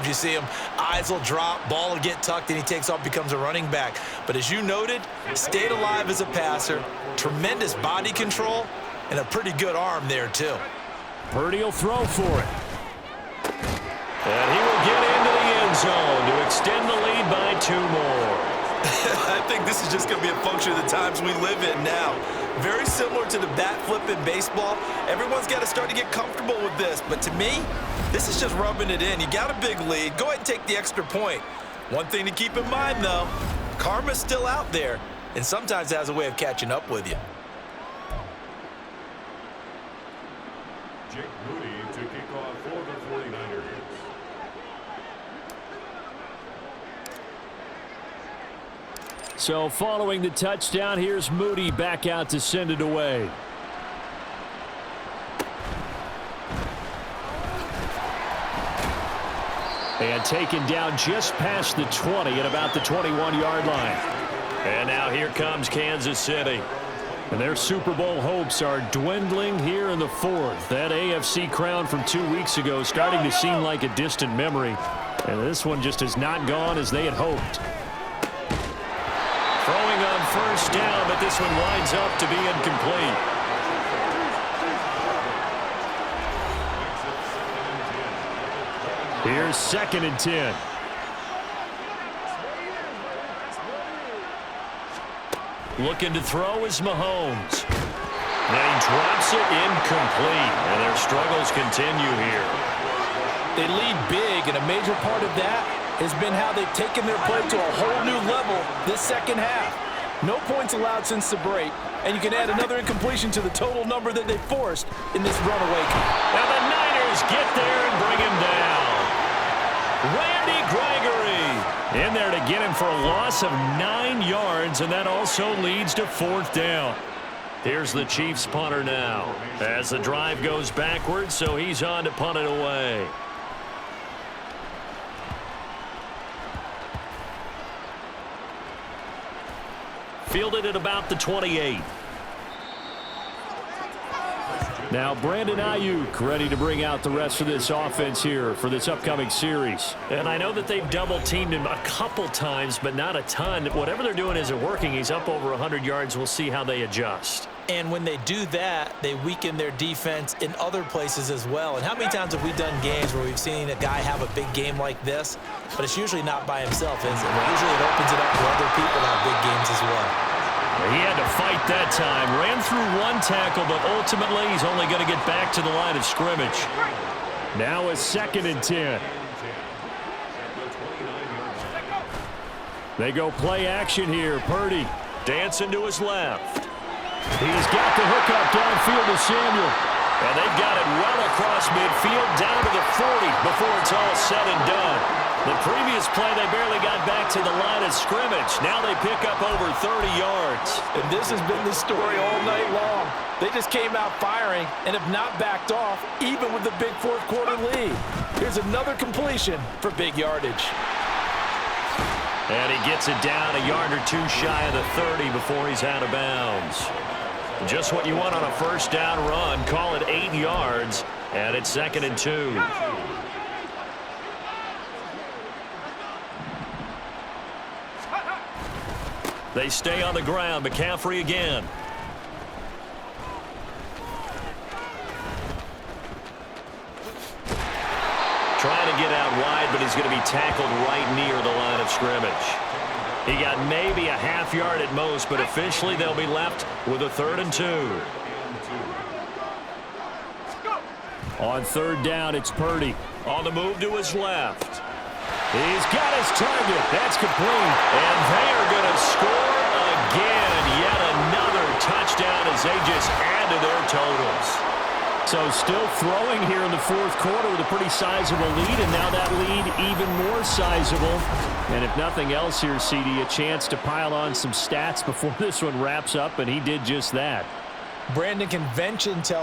You see him, eyes will drop, ball will get tucked, and he takes off, becomes a running back. But as you noted, stayed alive as a passer, tremendous body control, and a pretty good arm there, too. Purdy will throw for it. And he will get into the end zone to extend the lead by 2 more. I think this is just going to be a function of the times we live in now. Very similar to the bat flip in baseball. Everyone's got to start to get comfortable with this. But to me, this is just rubbing it in. You got a big lead. Go ahead and take the extra point. One thing to keep in mind, though, karma's still out there, and sometimes has a way of catching up with you. Jake Moody to kick off for the 49ers. So following the touchdown, here's Moody back out to send it away. And taken down just past the 20 at about the 21-yard line. And now here comes Kansas City. And their Super Bowl hopes are dwindling here in the 4th. That AFC crown from 2 weeks ago starting to seem like a distant memory. And this one just has not gone as they had hoped. Throwing on first down, but this one winds up to be incomplete. Here's 2nd and 10. Looking to throw is Mahomes. And he drops it incomplete. And their struggles continue here. They lead big, and a major part of that has been how they've taken their play to a whole new level this second half. No points allowed since the break, and you can add another incompletion to the total number that they forced in this runaway. And the Niners get there and bring him down. Randy Gregory in there to get him for a loss of 9 yards, and that also leads to 4th down. Here's the Chiefs punter now as the drive goes backwards, so he's on to punt it away. Fielded at about the 28. Now Brandon Ayuk ready to bring out the rest of this offense here for this upcoming series. And I know that they've double-teamed him a couple times, but not a ton. Whatever they're doing isn't working. He's up over 100 yards. We'll see how they adjust. And when they do that, they weaken their defense in other places as well. And how many times have we done games where we've seen a guy have a big game like this, but it's usually not by himself, is it? Usually it opens it up for other people to have big games as well. He had to fight that time. Ran through 1 tackle, but ultimately he's only going to get back to the line of scrimmage. Now a 2nd and 10. They go play action here. Purdy dancing to his left. He's got the hookup downfield to Samuel. And they've got it well across midfield down to the 40 before it's all said and done. The previous play, they barely got back to the line of scrimmage. Now they pick up over 30 yards. And this has been the story all night long. They just came out firing and have not backed off, even with the big 4th quarter lead. Here's another completion for big yardage. And he gets it down a yard or 2 shy of the 30 before he's out of bounds. Just what you want on a first down run. Call it 8 yards, and it's 2nd and 2. They stay on the ground. McCaffrey again. Trying to get out wide, but he's going to be tackled right near the line of scrimmage. He got maybe a half yard at most, but officially they'll be left with a 3rd and 2. On 3rd down, it's Purdy. On the move to his left. He's got his target. That's complete. And they are going to score again. Yet another touchdown as they just add to their totals. So still throwing here in the 4th quarter with a pretty sizable lead, and now that lead even more sizable. And if nothing else here, CD, a chance to pile on some stats before this one wraps up, and he did just that. Brandon, convention tells